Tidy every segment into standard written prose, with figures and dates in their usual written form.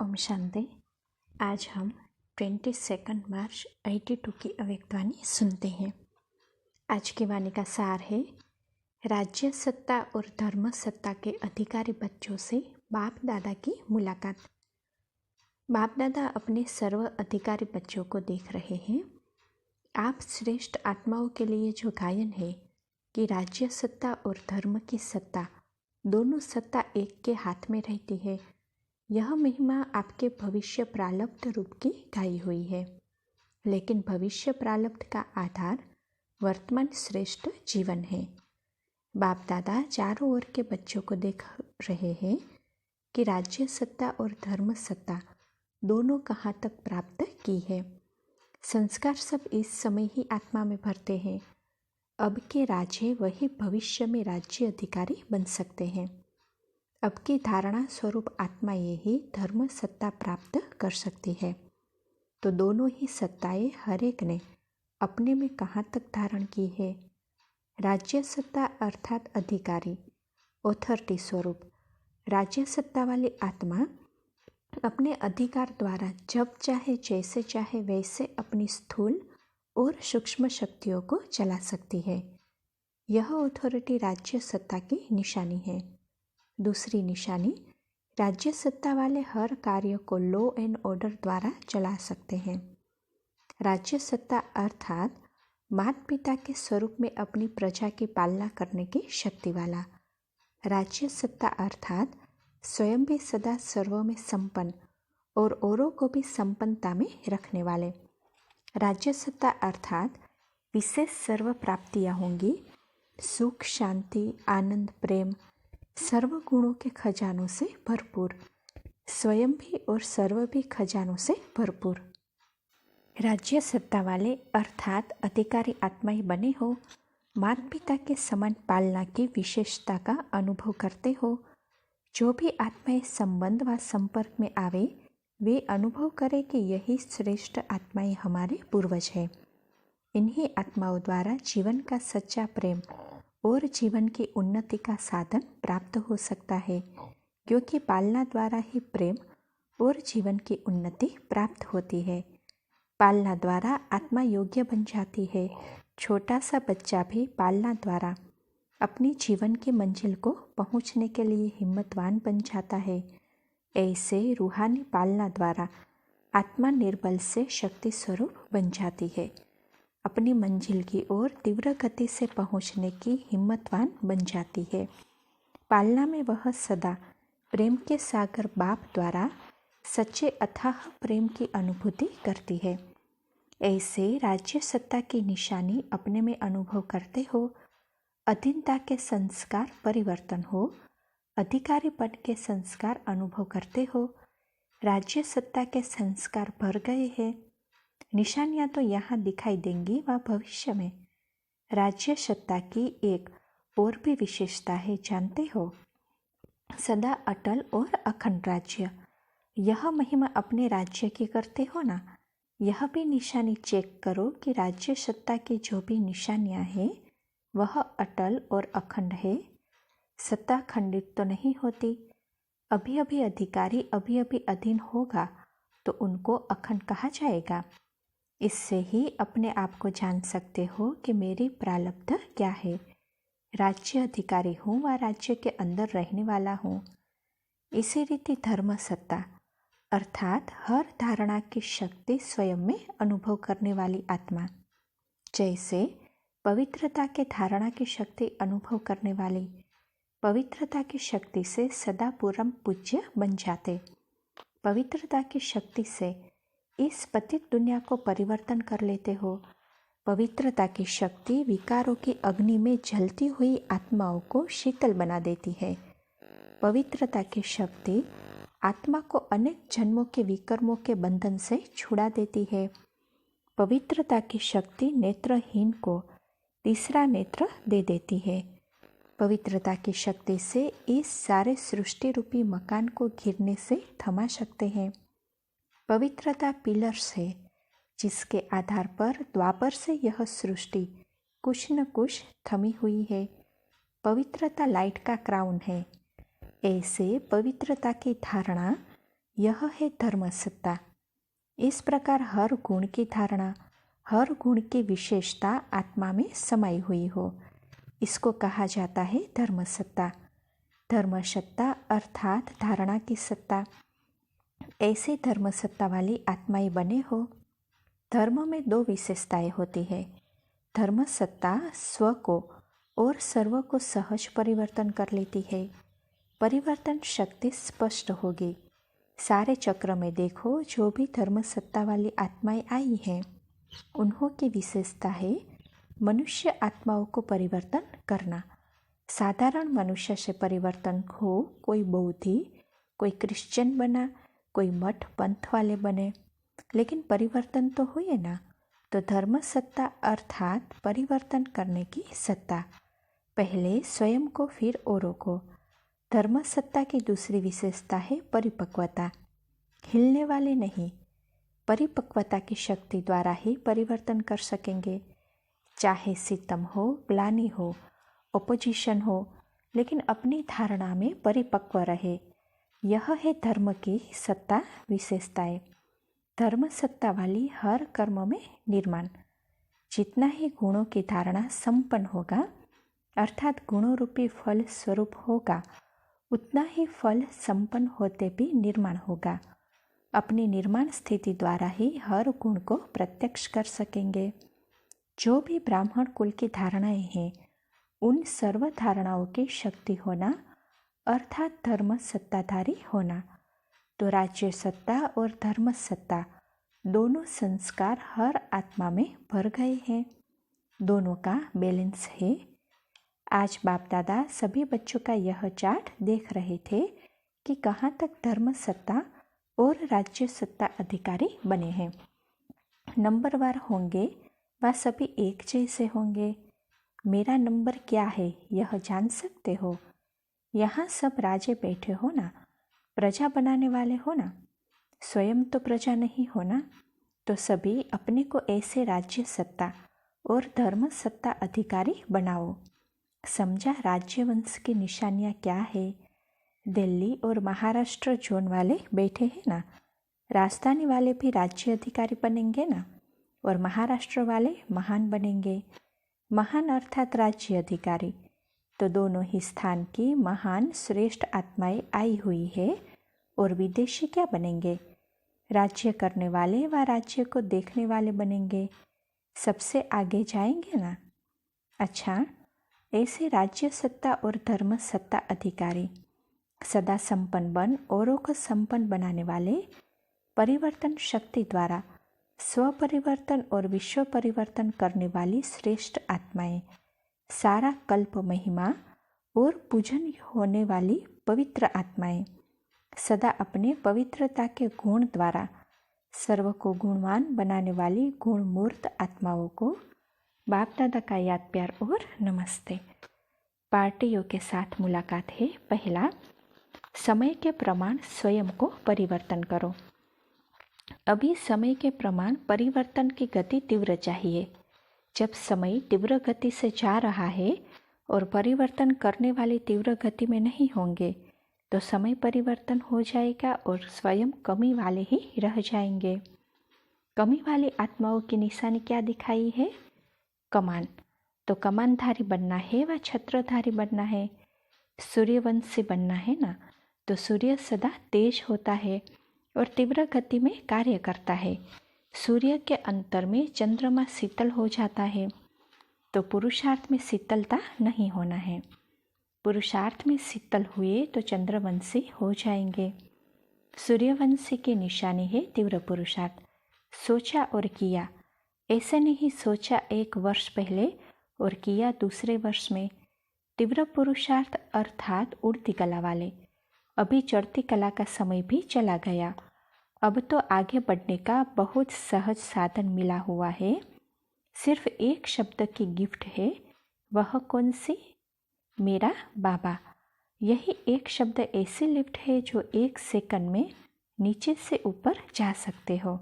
ओम शांति। आज हम 22 मार्च 82 की अव्यक्तवाणी सुनते हैं। आज की वाणी का सार है, राज्य सत्ता और धर्म सत्ता के अधिकारी बच्चों से बाप दादा की मुलाकात। बाप दादा अपने सर्व अधिकारी बच्चों को देख रहे हैं। आप श्रेष्ठ आत्माओं के लिए जो गायन है कि राज्य सत्ता और धर्म की सत्ता, दोनों सत्ता एक के हाथ में रहती है, यह महिमा आपके भविष्य प्रारब्ध रूप की गाई हुई है। लेकिन भविष्य प्रारब्ध का आधार वर्तमान श्रेष्ठ जीवन है। बाप दादा चारों ओर के बच्चों को देख रहे हैं कि राज्य सत्ता और धर्म सत्ता दोनों कहाँ तक प्राप्त की है। संस्कार सब इस समय ही आत्मा में भरते हैं। अब के राजे वही भविष्य में राज्य अधिकारी बन सकते हैं। अब की धारणा स्वरूप आत्मा यही धर्म सत्ता प्राप्त कर सकती है। तो दोनों ही सत्ताएं हर एक ने अपने में कहाँ तक धारण की है। राज्य सत्ता अर्थात अधिकारी, ऑथोरिटी स्वरूप राज्य सत्ता वाली आत्मा अपने अधिकार द्वारा जब चाहे जैसे चाहे वैसे अपनी स्थूल और सूक्ष्म शक्तियों को चला सकती है। यह ऑथोरिटी राज्य सत्ता की निशानी है। दूसरी निशानी, राज्य सत्ता वाले हर कार्य को लॉ एंड ऑर्डर द्वारा चला सकते हैं। राज्य सत्ता अर्थात माता पिता के स्वरूप में अपनी प्रजा की पालना करने की शक्ति वाला। राज्य सत्ता अर्थात स्वयं भी सदा सर्व में संपन्न और औरों को भी संपन्नता में रखने वाले। राज्य सत्ता अर्थात विशेष सर्व प्राप्तियाँ होंगी, सुख, शांति, आनंद, प्रेम, सर्व गुणों के खजानों से भरपूर, स्वयं भी और सर्व भी खजानों से भरपूर। राज्य सत्ता वाले अर्थात अधिकारी आत्माएं बने हो, माता पिता के समान पालना की विशेषता का अनुभव करते हो। जो भी आत्माएं संबंध व संपर्क में आवे, वे अनुभव करें कि यही श्रेष्ठ आत्माएं हमारे पूर्वज हैं। इन्हीं आत्माओं द्वारा जीवन का सच्चा प्रेम और जीवन की उन्नति का साधन प्राप्त हो सकता है, क्योंकि पालना द्वारा ही प्रेम और जीवन की उन्नति प्राप्त होती है। पालना द्वारा आत्मा योग्य बन जाती है। छोटा सा बच्चा भी पालना द्वारा अपनी जीवन की मंजिल को पहुंचने के लिए हिम्मतवान बन जाता है। ऐसे रूहानी पालना द्वारा आत्मा निर्बल से शक्ति स्वरूप बन जाती है। अपनी मंजिल की ओर तीव्र गति से पहुंचने की हिम्मतवान बन जाती है। पालना में वह सदा प्रेम के सागर बाप द्वारा सच्चे अथाह प्रेम की अनुभूति करती है। ऐसे राज्य सत्ता की निशानी अपने में अनुभव करते हो। अधीनता के संस्कार परिवर्तन हो, अधिकारी पद के संस्कार अनुभव करते हो। राज्य सत्ता के संस्कार भर गए हैं। निशानियाँ तो यहाँ दिखाई देंगी व भविष्य में। राज्य सत्ता की एक और भी विशेषता है, जानते हो? सदा अटल और अखंड राज्य। यह महिमा अपने राज्य की करते हो ना, यह भी निशानी चेक करो कि राज्य सत्ता की जो भी निशानियाँ हैं वह अटल और अखंड है। सत्ता खंडित तो नहीं होती। अभी अभी अधिकारी अभी अभी अधीन होगा तो उनको अखंड कहा जाएगा। इससे ही अपने आप को जान सकते हो कि मेरी प्रारब्ध क्या है। राज्य अधिकारी हूँ व राज्य के अंदर रहने वाला हूँ। इसी रीति धर्म सत्ता अर्थात हर धारणा की शक्ति स्वयं में अनुभव करने वाली आत्मा। जैसे पवित्रता के धारणा की शक्ति अनुभव करने वाली, पवित्रता की शक्ति से सदा परम पूज्य बन जाते। पवित्रता की शक्ति से इस पतित दुनिया को परिवर्तन कर लेते हो। पवित्रता की शक्ति विकारों की अग्नि में जलती हुई आत्माओं को शीतल बना देती है। पवित्रता की शक्ति आत्मा को अनेक जन्मों के विकर्मों के बंधन से छुड़ा देती है। पवित्रता की शक्ति नेत्रहीन को तीसरा नेत्र दे देती है। पवित्रता की शक्ति से इस सारे सृष्टि रूपी मकान को गिरने से थमा सकते हैं। पवित्रता पिलर्स है, जिसके आधार पर द्वापर से यह सृष्टि कुछ न कुछ थमी हुई है। पवित्रता लाइट का क्राउन है। ऐसे पवित्रता की धारणा यह है धर्म सत्ता। इस प्रकार हर गुण की धारणा, हर गुण की विशेषता आत्मा में समाई हुई हो, इसको कहा जाता है धर्म सत्ता। धर्म सत्ता अर्थात धारणा की सत्ता। ऐसे धर्म सत्ता वाली आत्माएं बने हो। धर्म में दो विशेषताएं होती है। धर्म सत्ता स्व को और सर्व को सहज परिवर्तन कर लेती है। परिवर्तन शक्ति स्पष्ट होगी। सारे चक्र में देखो, जो भी धर्म सत्ता वाली आत्माएं आई हैं, उन्हों की विशेषता है मनुष्य आत्माओं को परिवर्तन करना। साधारण मनुष्य से परिवर्तन हो, कोई बौद्धि, कोई क्रिश्चियन बना, कोई मठ पंथ वाले बने, लेकिन परिवर्तन तो हुए ना। तो धर्म सत्ता अर्थात परिवर्तन करने की सत्ता, पहले स्वयं को फिर औरों को। धर्म सत्ता की दूसरी विशेषता है परिपक्वता। हिलने वाले नहीं, परिपक्वता की शक्ति द्वारा ही परिवर्तन कर सकेंगे। चाहे सितम हो, ग्लानि हो, ओपोजिशन हो, लेकिन अपनी धारणा में परिपक्व रहे। यह है धर्म की सत्ता विशेषताएं। धर्म सत्ता वाली हर कर्म में निर्माण। जितना ही गुणों की धारणा संपन्न होगा, अर्थात गुणों रूपी फल स्वरूप होगा, उतना ही फल संपन्न होते भी निर्माण होगा। अपनी निर्माण स्थिति द्वारा ही हर गुण को प्रत्यक्ष कर सकेंगे। जो भी ब्राह्मण कुल की धारणाएं हैं, उन सर्व धारणाओं की शक्ति होना अर्थात धर्म सत्ताधारी होना। तो राज्य सत्ता और धर्म सत्ता दोनों संस्कार हर आत्मा में भर गए हैं। दोनों का बैलेंस है। आज बाप दादा सभी बच्चों का यह चार्ट देख रहे थे कि कहाँ तक धर्म सत्ता और राज्य सत्ता अधिकारी बने हैं। नंबरवार होंगे वह सभी एक जैसे होंगे। मेरा नंबर क्या है यह जान सकते हो। यहाँ सब राजे बैठे हो ना, प्रजा बनाने वाले हो ना, स्वयं तो प्रजा नहीं हो ना। तो सभी अपने को ऐसे राज्य सत्ता और धर्म सत्ता अधिकारी बनाओ। समझा राज्य वंश की निशानियाँ क्या है। दिल्ली और महाराष्ट्र जोन वाले बैठे हैं ना, राजधानी वाले भी राज्य अधिकारी बनेंगे ना, और महाराष्ट्र वाले महान बनेंगे। महान अर्थात राज्य अधिकारी। तो दोनों ही स्थान की महान श्रेष्ठ आत्माएं आई हुई है, और विदेशी क्या बनेंगे, राज्य करने वाले व राज्य को देखने वाले बनेंगे। सबसे आगे जाएंगे ना। अच्छा, ऐसे राज्य सत्ता और धर्म सत्ता अधिकारी सदा संपन्न बन औरों को संपन्न बनाने वाले, परिवर्तन शक्ति द्वारा स्वपरिवर्तन और विश्व परिवर्तन करने वाली श्रेष्ठ आत्माएं, सारा कल्प महिमा और पूजन होने वाली पवित्र आत्माएं, सदा अपने पवित्रता के गुण द्वारा सर्व को गुणवान बनाने वाली गुणमूर्त आत्माओं को बाप दादा का याद प्यार और नमस्ते। पार्टियों के साथ मुलाकात है। पहला, समय के प्रमाण स्वयं को परिवर्तन करो। अभी समय के प्रमाण परिवर्तन की गति तीव्र चाहिए। जब समय तीव्र गति से जा रहा है और परिवर्तन करने वाली तीव्र गति में नहीं होंगे, तो समय परिवर्तन हो जाएगा और स्वयं कमी वाले ही रह जाएंगे। कमी वाली आत्माओं की निशानी क्या दिखाई है? कमान। तो कमानधारी बनना है व छत्रधारी बनना है। सूर्यवंशी बनना है ना, तो सूर्य सदा तेज होता है और तीव्र गति में कार्य करता है। सूर्य के अंतर में चंद्रमा शीतल हो जाता है। तो पुरुषार्थ में शीतलता नहीं होना है। पुरुषार्थ में शीतल हुए तो चंद्रवंशी हो जाएंगे। सूर्यवंशी की निशानी है तीव्र पुरुषार्थ। सोचा और किया, ऐसे नहीं सोचा एक वर्ष पहले और किया दूसरे वर्ष में। तीव्र पुरुषार्थ अर्थात उड़ती कला वाले। अभी चढ़ती कला का समय भी चला गया। अब तो आगे बढ़ने का बहुत सहज साधन मिला हुआ है। सिर्फ एक शब्द की गिफ्ट है। वह कौन सी? मेरा बाबा। यही एक शब्द ऐसी लिफ्ट है जो 1 सेकंड में नीचे से ऊपर जा सकते हो।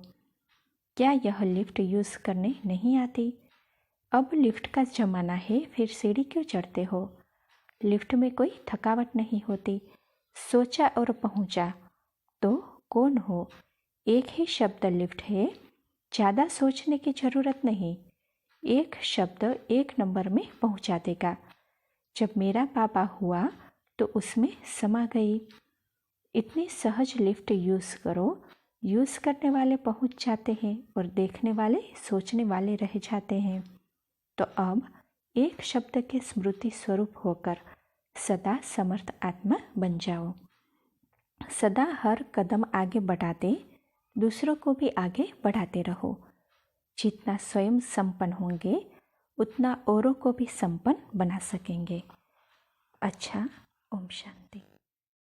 क्या यह लिफ्ट यूज़ करने नहीं आती? अब लिफ्ट का ज़माना है, फिर सीढ़ी क्यों चढ़ते हो? लिफ्ट में कोई थकावट नहीं होती। सोचा और पहुंचा तो कौन हो। एक ही शब्द लिफ्ट है, ज़्यादा सोचने की ज़रूरत नहीं। एक शब्द एक नंबर में पहुंचा देगा। जब मेरा पापा हुआ तो उसमें समा गई। इतनी सहज लिफ्ट यूज़ करो, यूज़ करने वाले पहुंच जाते हैं और देखने वाले सोचने वाले रह जाते हैं। तो अब एक शब्द के स्मृति स्वरूप होकर सदा समर्थ आत्मा बन जाओ। सदा हर कदम आगे बढ़ाते दूसरों को भी आगे बढ़ाते रहो। जितना स्वयं संपन्न होंगे उतना औरों को भी संपन्न बना सकेंगे। अच्छा, ओम शांति।